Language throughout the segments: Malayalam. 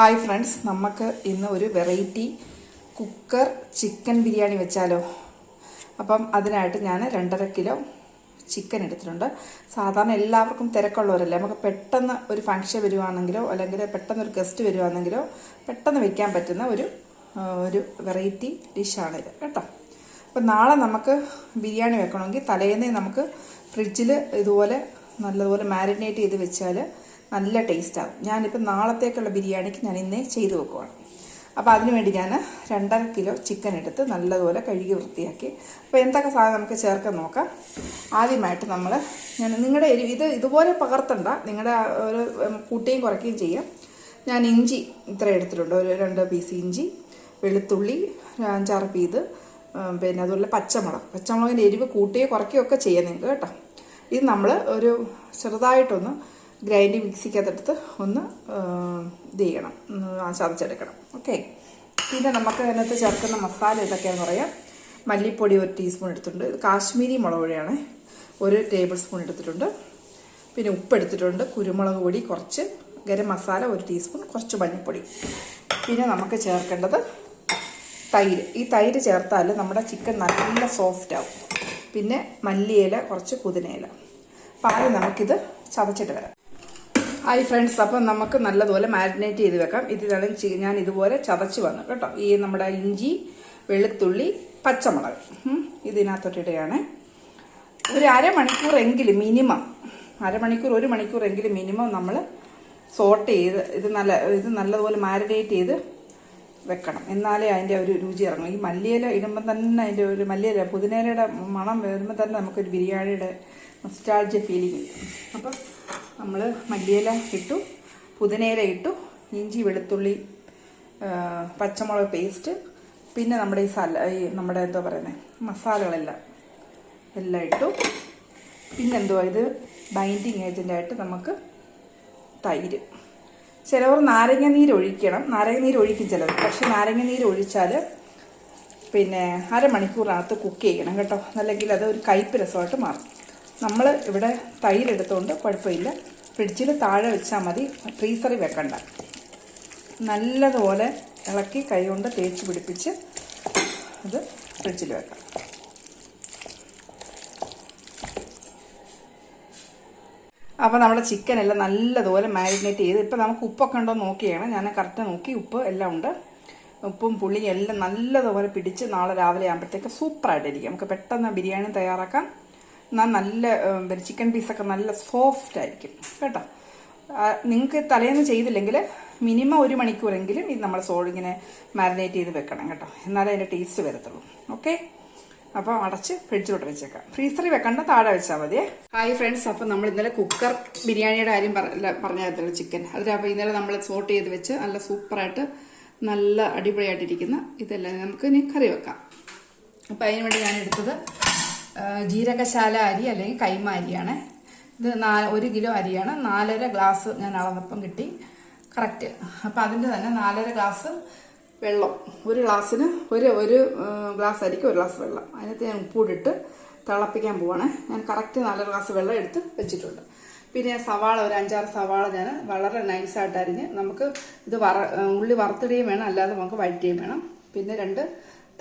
ഹായ് ഫ്രണ്ട്സ്, നമുക്ക് ഇന്ന് ഒരു വെറൈറ്റി കുക്കർ ചിക്കൻ ബിരിയാണി വെച്ചാലോ. അപ്പം അതിനായിട്ട് ഞാൻ 2.5 കിലോ ചിക്കൻ എടുത്തിട്ടുണ്ട്. സാധാരണ എല്ലാവർക്കും തിരക്കുള്ളവരല്ലേ, നമുക്ക് പെട്ടെന്ന് ഒരു ഫംഗ്ഷൻ വരുവാണെങ്കിലോ അല്ലെങ്കിൽ പെട്ടെന്ന് ഒരു ഗസ്റ്റ് വരുവാണെങ്കിലോ പെട്ടെന്ന് വെക്കാൻ പറ്റുന്ന ഒരു വെറൈറ്റി ഡിഷാണിത് കേട്ടോ. അപ്പം നാളെ നമുക്ക് ബിരിയാണി വെക്കണമെങ്കിൽ തലേന്നേ നമുക്ക് ഫ്രിഡ്ജിൽ ഇതുപോലെ നല്ലതുപോലെ മാരിനേറ്റ് ചെയ്ത് വെച്ചാൽ നല്ല ടേസ്റ്റാകും. ഞാനിപ്പോൾ നാളത്തേക്കുള്ള ബിരിയാണിക്ക് ഞാൻ ഇന്നേ ചെയ്ത് വെക്കുവാണ്. അപ്പോൾ അതിനുവേണ്ടി ഞാൻ 2.5 കിലോ ചിക്കൻ എടുത്ത് നല്ലതുപോലെ കഴുകി വൃത്തിയാക്കി. അപ്പോൾ എന്തൊക്കെ സാധനം നമുക്ക് ചേർക്കാൻ നോക്കാം. ആദ്യമായിട്ട് ഞാൻ നിങ്ങളുടെ ഇതുപോലെ പകർത്തണ്ട, നിങ്ങളുടെ ഒരു കൂട്ടുകയും കുറയ്ക്കുകയും ചെയ്യാം. ഞാൻ ഇഞ്ചി ഇത്ര എടുത്തിട്ടുണ്ട്, ഒരു 2 പീസ് ഇഞ്ചി, വെളുത്തുള്ളി 5-6 പീസ്, പിന്നെ അതുപോലെ പച്ചമുളകിൻ്റെ എരിവ് കൂട്ടുകയോ കുറയ്ക്കുകയോ ഒക്കെ ചെയ്യാം നിങ്ങൾക്ക് കേട്ടോ. ഇത് നമ്മൾ ഒരു ചെറുതായിട്ടൊന്ന് ഗ്രൈൻഡിങ് മിക്സിക്കകത്തെടുത്ത് ഒന്ന് ഇത് ചെയ്യണം, ചതച്ചെടുക്കണം. ഓക്കെ. പിന്നെ നമുക്ക് അതിനകത്ത് ചേർക്കുന്ന മസാല ഇതൊക്കെയാണെന്ന് പറയാം. മല്ലിപ്പൊടി 1 ടീസ്പൂൺ എടുത്തിട്ടുണ്ട്. ഇത് കാശ്മീരി മുളക് പൊടിയാണ്, 1 ടേബിൾ സ്പൂൺ എടുത്തിട്ടുണ്ട്. പിന്നെ ഉപ്പ് എടുത്തിട്ടുണ്ട്, കുരുമുളക് പൊടി കുറച്ച്, ഗരം മസാല 1 ടീസ്പൂൺ, കുറച്ച് മഞ്ഞൾപ്പൊടി. പിന്നെ നമുക്ക് ചേർക്കേണ്ടത് തൈര്. ഈ തൈര് ചേർത്താൽ നമ്മുടെ ചിക്കൻ നല്ല സോഫ്റ്റ് ആവും. പിന്നെ മല്ലിയില, കുറച്ച് പുതിനയില. അപ്പോൾ ആദ്യം നമുക്കിത് ചതച്ചിട്ട് വരാം. ഹായ് ഫ്രണ്ട്സ്, അപ്പം നമുക്ക് നല്ലതുപോലെ മാരിനേറ്റ് ചെയ്ത് വെക്കാം. ഞാൻ ഇതുപോലെ ചതച്ച് വന്നു കേട്ടോ. ഈ നമ്മുടെ ഇഞ്ചി, വെളുത്തുള്ളി, പച്ചമുളക് ഇതിനകത്തോട്ടിടുകയാണ്. ഒരു അരമണിക്കൂറെങ്കിലും മിനിമം, 1 മണിക്കൂറെങ്കിലും മിനിമം നമ്മൾ സോട്ട് ചെയ്ത് ഇത് നല്ലതുപോലെ മാരിനേറ്റ് ചെയ്ത് വെക്കണം. എന്നാലേ അതിൻ്റെ ഒരു രുചി ഇറങ്ങും. ഈ മല്ലിയില ഇടുമ്പോൾ തന്നെ അതിൻ്റെ ഒരു മല്ലിയില പുതിനയിലയുടെ മണം വരുമ്പോൾ തന്നെ നമുക്കൊരു ബിരിയാണിയുടെ നൊസ്റ്റാൾജിയ ഫീലിംഗ് കിട്ടും. അപ്പം നമ്മൾ മല്ലിയില ഇട്ടു, പുതിനയില ഇട്ടു, ഇഞ്ചി, വെളുത്തുള്ളി, പച്ചമുളക് പേസ്റ്റ്, പിന്നെ നമ്മുടെ നമ്മുടെ എന്താ പറയുന്നത് മസാലകളെല്ലാം ഇട്ടു. പിന്നെന്തുവാ ഇത് ബൈൻഡിങ് ഏജൻ്റായിട്ട് നമുക്ക് തൈര്. ചിലവർ നാരങ്ങ നീര് ഒഴിക്കണം, നാരങ്ങ നീര് ഒഴിക്കും ചിലവർ. പക്ഷെ നാരങ്ങ നീര് ഒഴിച്ചാൽ പിന്നെ അരമണിക്കൂറിനകത്ത് കുക്ക് ചെയ്യണം കേട്ടോ, അല്ലെങ്കിൽ അത് ഒരു കയ്പ്പ് രസമായിട്ട് മാറും. നമ്മൾ ഇവിടെ തൈരെടുത്തുകൊണ്ട് കുഴപ്പമില്ല, ഫ്രിഡ്ജിൽ താഴെ വെച്ചാൽ മതി, ഫ്രീസറിൽ വെക്കണ്ട. നല്ലതുപോലെ ഇളക്കി കൈ കൊണ്ട് തേച്ച് പിടിപ്പിച്ച് അത് ഫ്രിഡ്ജിൽ വെക്കാം. അപ്പോൾ നമ്മുടെ ചിക്കനെല്ലാം നല്ലതുപോലെ മാരിനേറ്റ് ചെയ്ത്, ഇപ്പോൾ നമുക്ക് ഉപ്പൊക്കെ ഉണ്ടോ നോക്കിയാണ്, ഞാൻ കറക്റ്റ് നോക്കി ഉപ്പ് എല്ലാം ഉണ്ട്. ഉപ്പും പുളിയും എല്ലാം നല്ലതുപോലെ പിടിച്ച് നാളെ രാവിലെ ആകുമ്പോഴത്തേക്ക് സൂപ്പറായിട്ടിരിക്കും. നമുക്ക് പെട്ടെന്ന് ബിരിയാണി തയ്യാറാക്കാം. എന്നാൽ നല്ല ചിക്കൻ പീസൊക്കെ നല്ല സോഫ്റ്റ് ആയിരിക്കും കേട്ടോ. നിങ്ങൾക്ക് തലേന്ന് ചെയ്തില്ലെങ്കിൽ മിനിമം 1 മണിക്കൂറെങ്കിലും ഇത് നമ്മൾ ഇങ്ങനെ മാരിനേറ്റ് ചെയ്ത് വെക്കണം കേട്ടോ, എന്നാലേ അതിൻ്റെ ടേസ്റ്റ് വരത്തുള്ളൂ. ഓക്കെ. അപ്പോൾ അടച്ച് ഫ്രിഡ്ജിലോട്ട് വെച്ചേക്കാം, ഫ്രീസറിൽ വെക്കണ്ട, താഴെ വെച്ചാൽ മതിയേ. ഹായ് ഫ്രണ്ട്സ്, അപ്പോൾ നമ്മൾ ഇന്നലെ കുക്കർ ബിരിയാണിയുടെ കാര്യം പറഞ്ഞായിരുന്നു, ചിക്കൻ. അപ്പോൾ ഇന്നലെ നമ്മൾ സോട്ട് ചെയ്ത് വെച്ച് നല്ല സൂപ്പറായിട്ട് നല്ല അടിപൊളിയായിട്ടിരിക്കുന്ന ഇതെല്ലാം നമുക്ക് ഇനി കറി വെക്കാം. അപ്പോൾ അതിന് വേണ്ടി ഞാൻ എടുത്തത് ജീരകശാല അരി അല്ലെങ്കിൽ കൈമ അരിയാണ്. ഇത് 1 കിലോ അരിയാണ്. 4.5 ഗ്ലാസ് ഞാൻ അളന്നപ്പം കിട്ടി കറക്റ്റ്. അപ്പോൾ അതിൻ്റെ തന്നെ 4.5 ഗ്ലാസ് വെള്ളം, ഒരു ഗ്ലാസ്സിന് ഒരു ഗ്ലാസ് അരിക്ക് 1 ഗ്ലാസ് വെള്ളം. അതിനകത്ത് ഞാൻ ഉപ്പൂടിട്ട് തിളപ്പിക്കാൻ പോവാണ്. ഞാൻ കറക്റ്റ് 4 ഗ്ലാസ് വെള്ളം എടുത്ത് വെച്ചിട്ടുണ്ട്. പിന്നെ സവാള, ഒരു 5-6 സവാള ഞാൻ വളരെ നൈസായിട്ട് അരിഞ്ഞ്, നമുക്ക് ഇത് ഉള്ളി വറുത്തിടുകയും വേണം, അല്ലാതെ നമുക്ക് വഴറ്റുകയും വേണം. പിന്നെ 2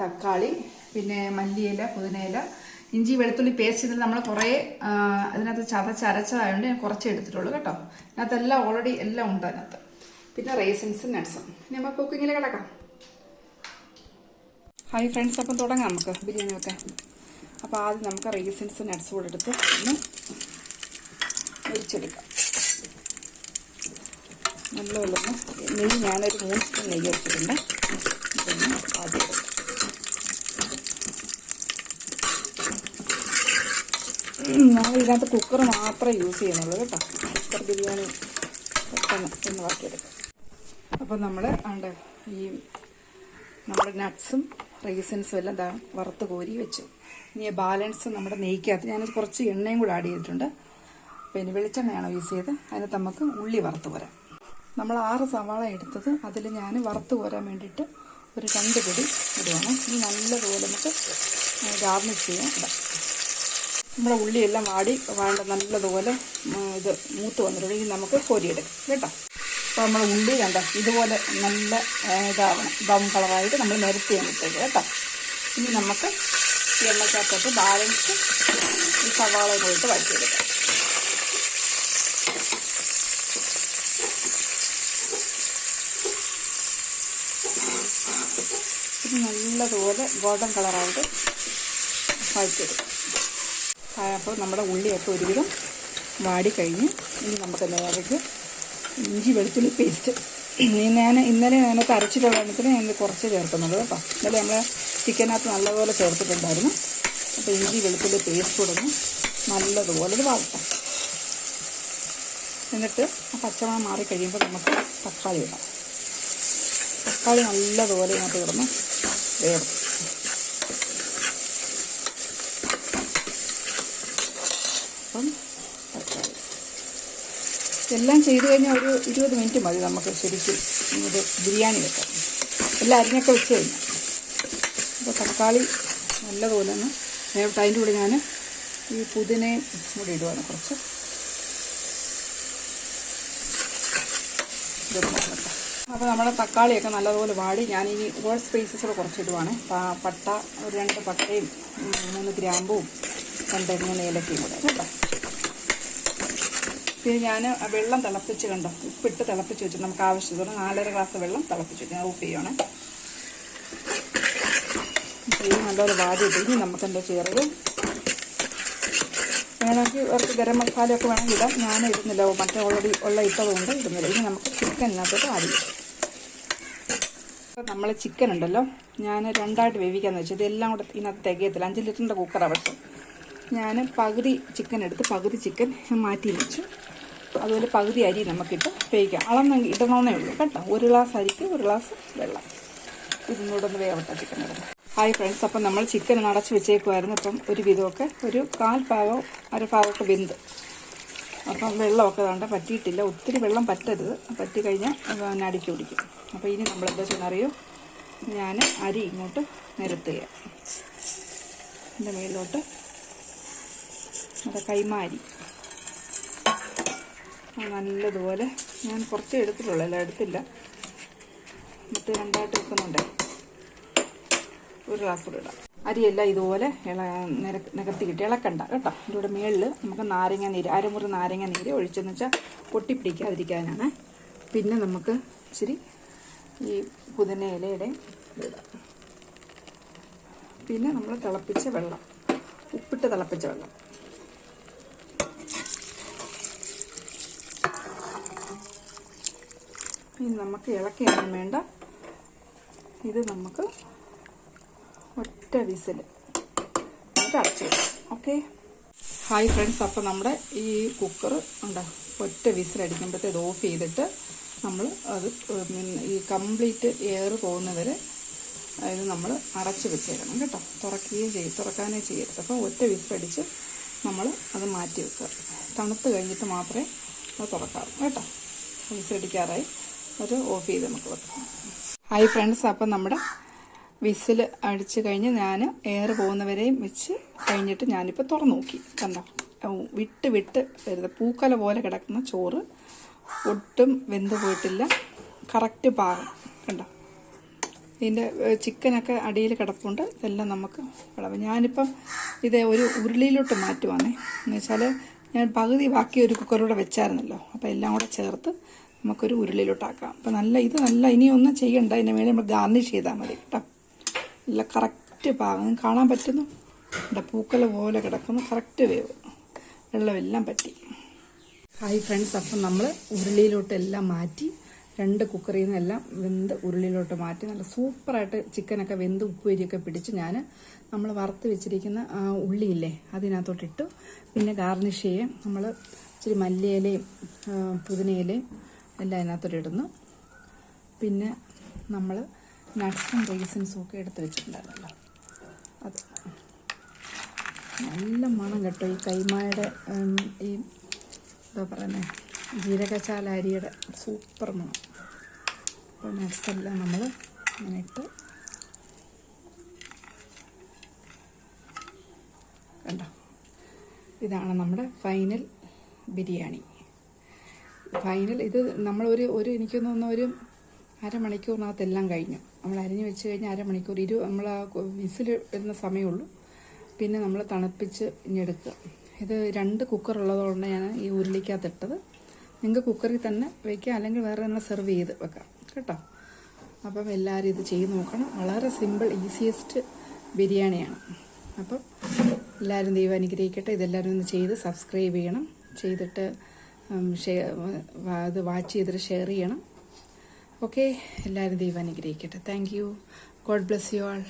തക്കാളി, പിന്നെ മല്ലിയില, പുതിനയില, ഇഞ്ചി, വെളുത്തുള്ളി പേസ്റ്റ്. ഇതിൽ നമ്മൾ കുറേ അതിനകത്ത് ചതച്ചരച്ചതായതുകൊണ്ട് ഞാൻ കുറച്ച് എടുത്തിട്ടുള്ളൂ കേട്ടോ. അതിനകത്തെല്ലാം ഓൾറെഡി എല്ലാം ഉണ്ട് അതിനകത്ത്. പിന്നെ റേസിൻസും നട്ട്സും. ഇനി നമുക്ക് കുക്കിങ്ങിൽ കിടക്കാം. ഹായ് ഫ്രണ്ട്സ്, അപ്പം തുടങ്ങാം നമുക്ക് ബിരിയാണി വെക്കാൻ. അപ്പോൾ ആദ്യം നമുക്ക് റേസിൻസും നട്ട്സും കൂടെ എടുത്ത് ഒന്ന് ഒഴിച്ചെടുക്കാം. നല്ലപോലെ നെയ്യ്, ഞാനൊരു 3 സ്പൂൺ നെയ്യ് വെച്ചിട്ടുണ്ട്. ഇതൊന്ന് ആദ്യം നമ്മൾ ഇതിനകത്ത് കുക്കർ മാത്രമേ യൂസ് ചെയ്യുന്നുള്ളൂ കേട്ടോ. കുക്കർ ബിരിയാണി പെട്ടെന്ന് ഒന്ന് വാക്കിയെടുക്കാം. അപ്പോൾ നമ്മൾ ഈ നമ്മുടെ നട്ട്സും റൈസിൻസും എല്ലാം വറുത്ത് കോരി വെച്ചു. ഇനി ബാലൻസ് നമ്മുടെ നെയ്ക്കകത്ത് ഞാൻ കുറച്ച് എണ്ണയും കൂടെ ആഡ് ചെയ്തിട്ടുണ്ട്. പിന്നെ വെളിച്ചെണ്ണയാണ് യൂസ് ചെയ്ത്. അതിനകത്ത് നമുക്ക് ഉള്ളി വറുത്ത് പോരാം. നമ്മൾ 6 സവാള എടുത്തത്, അതിൽ ഞാൻ വറുത്ത് പോരാൻ വേണ്ടിയിട്ട് ഒരു 2 പിടി ഇടുവാണ്. ഇനി നല്ലതുപോലെ നമുക്ക് ഗാർണിഷ് ചെയ്യാൻ ഇടാം. നമ്മുടെ ഉള്ളിയെല്ലാം വാണ്ട നല്ലതുപോലെ ഇത് മൂത്ത് വന്നിട്ടുണ്ട്. ഇനി നമുക്ക് കോരിയെടുക്കാം കേട്ടോ. അപ്പോൾ നമ്മൾ ഉള്ളി കണ്ട ഇതുപോലെ നല്ല ഇതാവണം, ബ്രൗൺ കളറായിട്ട് നമ്മൾ നിരത്തിയാണ് ഇട്ടത് കേട്ടോ. ഇനി നമുക്ക് എണ്ണയ്ക്കകത്തോട്ട് ബാലൻസ് ഈ സവാള പോയിട്ട് വഴറ്റിയെടുക്കാം. ഇത് നല്ലതുപോലെ ഗോൾഡൻ കളറായിട്ട് വഴറ്റിയെടുക്കാം. അപ്പോൾ നമ്മുടെ ഉള്ളിയൊക്കെ ഒരുവിധം വാടിക്കഴിഞ്ഞ് ഇനി നമുക്ക് നേരേക്ക് ഇഞ്ചി വെളുത്തുള്ളി പേസ്റ്റ് ഇന്നലെ ഞാനൊക്കെ അരച്ചിട്ടുള്ള എണ്ണത്തിന് ഞാൻ കുറച്ച് ചേർക്കുന്നുള്ളൂ കേട്ടോ. ഇന്നലെ നമ്മൾ ചിക്കനകത്ത് നല്ലപോലെ ചേർത്തിട്ടുണ്ടായിരുന്നു. അപ്പോൾ ഇഞ്ചി വെളുത്തുള്ളി പേസ്റ്റ് കൊടുന്ന് നല്ലതുപോലെ ഇത് വാഴത്താം. എന്നിട്ട് ആ പച്ചമണം മാറി കഴിയുമ്പോൾ നമുക്ക് തക്കാളി ഇടാം. തക്കാളി നല്ലതുപോലെ ഇതിനകത്ത് കിടന്ന് വേവും. അപ്പം തക്കാളി എല്ലാം ചെയ്ത് കഴിഞ്ഞാൽ ഒരു 20 മിനിറ്റ് മതി നമുക്ക് ശരിക്കും ഇത് ബിരിയാണി വെക്കാം. എല്ലാം അരിഞ്ഞൊക്കെ വെച്ച് കഴിഞ്ഞാൽ. അപ്പോൾ തക്കാളി നല്ലതുപോലെ ഒന്ന് വേവട്ടെ. അതിൻ്റെ കൂടെ ഞാൻ ഈ പുതിനയും കൂടി ഇടുവാണ് കുറച്ച്. അപ്പോൾ നമ്മുടെ തക്കാളിയൊക്കെ നല്ലതുപോലെ വാടി ഞാനിനി ഓൾ സ്പൈസസ് കുറച്ചിടുവാണ്. പട്ട ഒരു 2 പട്ടയും 3 ഗ്രാമ്പും 2 ഏലക്കയും കൂടെ കേട്ടോ. പിന്നെ ഞാൻ വെള്ളം തിളപ്പിച്ച് കണ്ടോ, ഉപ്പിട്ട് തിളപ്പിച്ച് വെച്ചു. നമുക്ക് ആവശ്യത്തിന് 4.5 ഗ്ലാസ് വെള്ളം തിളപ്പിച്ച് വെച്ചു. ഞാൻ ഓഫ് ചെയ്യണം. ഇത് നല്ലപോലെ വാടിയിട്ട് ഇനി നമുക്ക് എന്താ ചെയ്യാറ്, വേണമെങ്കിൽ അവർക്ക് ഗരം മസാലയൊക്കെ വേണമെങ്കിൽ ഇടാം. ഞാൻ ഇടുന്നില്ല, മറ്റേ ഓൾറെഡി ഇട്ടതുകൊണ്ട് ഇടുന്നില്ല. ഇനി നമുക്ക് ചിക്കനകത്തോട്ട് ആഡ് ചെയ്യാം. നമ്മൾ ചിക്കൻ ഉണ്ടല്ലോ, ഞാൻ 2ആയിട്ട് വേവിക്കാമെന്ന് വെച്ചാൽ ഇതെല്ലാം കൂടെ ഇതിനകത്ത് തികയത്തില്ല. 5 ലിറ്ററിൻ്റെ കുക്കറാണ്. പക്ഷേ ഞാൻ പകുതി ചിക്കൻ എടുത്ത് പകുതി ചിക്കൻ മാറ്റി വെച്ചു. അതുപോലെ പകുതി അരി നമുക്കിട്ട് വേവിക്കാം. അളന്നെങ്കിൽ ഇടണമെന്നേ ഉള്ളൂ കേട്ടോ. 1 ഗ്ലാസ് അരിക്ക് 1 ഗ്ലാസ് വെള്ളം. ഇതൊന്നുകൂടെ ഒന്ന് വേവട്ടെ ചിക്കൻ ഇടുന്നത്. ഹായ് ഫ്രണ്ട്സ്, അപ്പം നമ്മൾ ചിക്കൻ അടച്ച് വെച്ചേക്കുമായിരുന്നു. ഇപ്പം ഒരു വിധമൊക്കെ ഒരു 1/4 ഭാഗം 1/2 ഭാഗമൊക്കെ വെന്ത്. അപ്പം വെള്ളമൊക്കെ വേണ്ട പറ്റിയിട്ടില്ല. ഒത്തിരി വെള്ളം പറ്റരുത്, പറ്റിക്കഴിഞ്ഞാൽ അടിക്ക് പിടിക്കും. അപ്പോൾ ഇനി നമ്മളെന്താ ചെയ്യുന്നറിയോ, ഞാൻ അരി ഇങ്ങോട്ട് നിരത്തുക. എൻ്റെ മേളിലോട്ട് കൈമ അരി നല്ലതുപോലെ ഞാൻ കുറച്ച് എടുത്തിട്ടുള്ളൂ, എല്ലാം എടുത്തില്ല. എന്നിട്ട് 2ആയിട്ട് വെക്കുന്നുണ്ട്. 1 ഗ്ലാസ് കൂടെ ഇടാം. അരിയെല്ലാം ഇതുപോലെ നികത്തി കിട്ടി ഇളക്കണ്ട കേട്ടോ. ഇതിൻ്റെ മേളിൽ നമുക്ക് നാരങ്ങ നീര്, അരമുറി നാരങ്ങ നീര് ഒഴിച്ചെന്ന് വെച്ചാൽ പൊട്ടിപ്പിടിക്കാതിരിക്കാനാണ്. പിന്നെ നമുക്ക് ഇച്ചിരി ഈ പുതിന ഇലയുടെ ഇടാം. പിന്നെ നമ്മൾ തിളപ്പിച്ച വെള്ളം, ഉപ്പിട്ട് തിളപ്പിച്ച വെള്ളം. ഇനി നമുക്ക് ഇളക്കിയൊന്നും വേണ്ട. ഇത് നമുക്ക് ഒറ്റ വിസിൽ എന്നിട്ട് അടച്ചു വെക്കാം. ഓക്കെ. ഹായ് ഫ്രണ്ട്സ്, അപ്പോൾ നമ്മുടെ ഈ കുക്കർ ഉണ്ട് ഒറ്റ വിസിലടിക്കുമ്പോഴത്തേത് ഓഫ് ചെയ്തിട്ട് നമ്മൾ അത് ഈ കംപ്ലീറ്റ് എയർ പോകുന്നവരെ അതായത് നമ്മൾ അടച്ച് വെച്ചേക്കണം കേട്ടോ. തുറക്കാനേ ചെയ്യരുത്. അപ്പോൾ ഒറ്റ വിസിലടിച്ച് നമ്മൾ അത് മാറ്റി വെക്കുക. തണുത്ത് കഴിഞ്ഞിട്ട് മാത്രമേ അത് തുറക്കാവൂ കേട്ടോ. വിസിലടിക്കാറായി ഒരു ഓഫ് ചെയ്ത് നമുക്ക് വെക്കാം. ഹായ് ഫ്രണ്ട്സ്, അപ്പം നമ്മുടെ വിസിൽ അടിച്ച് കഴിഞ്ഞ് ഞാൻ എയർ പോകുന്നവരെയും വെച്ച് കഴിഞ്ഞിട്ട് ഞാനിപ്പോൾ തുറന്നു നോക്കി. കണ്ടോ, വിട്ട് വരുന്നത് പൂക്കല പോലെ കിടക്കുന്ന ചോറ് ഒട്ടും വെന്ത് പോയിട്ടില്ല. കറക്റ്റ് പാകം കണ്ടോ. ഇതിൻ്റെ ചിക്കനൊക്കെ അടിയിൽ കിടപ്പുണ്ട്. ഇതെല്ലാം നമുക്ക് വിളവ്. ഞാനിപ്പം ഇത് ഒരു ഉരുളിയിലോട്ട് മാറ്റുവാന്നേ. എന്ന് വെച്ചാൽ ഞാൻ പകുതി ബാക്കി ഒരു കുക്കറിലൂടെ വെച്ചായിരുന്നല്ലോ. അപ്പോൾ എല്ലാം കൂടെ ചേർത്ത് നമുക്കൊരു ഉരുളിയിലോട്ടാക്കാം. അപ്പോൾ ഇത് നല്ല ഇനിയൊന്നും ചെയ്യണ്ട. ഇതിൻ്റെ മേലെ നമ്മൾ ഗാർണിഷ് ചെയ്താൽ മതി കേട്ടോ. നല്ല കറക്റ്റ് പാകം കാണാൻ പറ്റുന്നു. ഇവിടെ പൂക്കല പോലെ കിടക്കുന്നു. കറക്റ്റ് വേവ്, വെള്ളമെല്ലാം പറ്റി. ഹായ് ഫ്രണ്ട്സ്, അപ്പം നമ്മൾ ഉരുളിയിലോട്ട് എല്ലാം മാറ്റി 2 കുക്കറിൽ നിന്ന് എല്ലാം വെന്ത് ഉരുളിയിലോട്ട് മാറ്റി നല്ല സൂപ്പറായിട്ട് ചിക്കനൊക്കെ വെന്ത് ഉപ്പേരിയൊക്കെ പിടിച്ച് നമ്മൾ വറുത്ത് വെച്ചിരിക്കുന്ന ആ ഉള്ളിയില്ലേ അതിനകത്തോട്ടിട്ടു. പിന്നെ ഗാർണിഷ് ചെയ്യാൻ നമ്മൾ ഇച്ചിരി മല്ലിയിലയും പുതിനയിലയും എല്ലാം അതിനകത്തോട്ട് ഇടുന്നു. പിന്നെ നമ്മൾ നട്ട്സും റൈസിൻസും ഒക്കെ എടുത്ത് വെച്ചിട്ടുണ്ടായിരുന്നല്ലോ, അത് നല്ല മണം കേട്ടോ. ഈ കൈമായുടെ ഈ എന്താ പറയുന്നത് ജീരകശാല അരിയുടെ സൂപ്പർ മണം. അപ്പോൾ നട്ട്സെല്ലാം നമ്മൾ ഇങ്ങനെ ഇട്ട് കണ്ടോ. ഇതാണ് നമ്മുടെ ഫൈനൽ ബിരിയാണി. ഫൈനൽ ഇത് നമ്മളൊരു എനിക്ക് തോന്നുന്ന ഒരു അരമണിക്കൂറിനകത്തെല്ലാം കഴിഞ്ഞു. നമ്മൾ അരിഞ്ഞ് വെച്ച് കഴിഞ്ഞാൽ അരമണിക്കൂർ നമ്മൾ ആ വിസിൽ ഇടുന്ന സമയമുള്ളൂ. പിന്നെ നമ്മൾ തണുപ്പിച്ച് ഇഞ്ഞെടുക്കുക. ഇത് 2 കുക്കർ ഉള്ളതുകൊണ്ട് ഞാൻ ഈ ഉരുളിക്കകത്തിട്ടത്. നിങ്ങൾക്ക് കുക്കറിൽ തന്നെ വയ്ക്കാം, അല്ലെങ്കിൽ വേറെ തന്നെ സെർവ് ചെയ്ത് വെക്കാം കേട്ടോ. അപ്പം എല്ലാവരും ഇത് ചെയ്ത് നോക്കണം. വളരെ സിമ്പിൾ ഈസിയസ്റ്റ് ബിരിയാണിയാണ്. അപ്പം എല്ലാവരും ദൈവം അനുഗ്രഹിക്കട്ടെ. ഇതെല്ലാവരും ഒന്ന് ചെയ്ത് സബ്സ്ക്രൈബ് ചെയ്യണം. ചെയ്തിട്ട് ഇത് വാച്ച് ചെയ്തിട്ട് ഷെയർ ചെയ്യണം. ഓക്കെ, എല്ലാവരും ദൈവം അനുഗ്രഹിക്കട്ടെ. Thank you. God bless you all.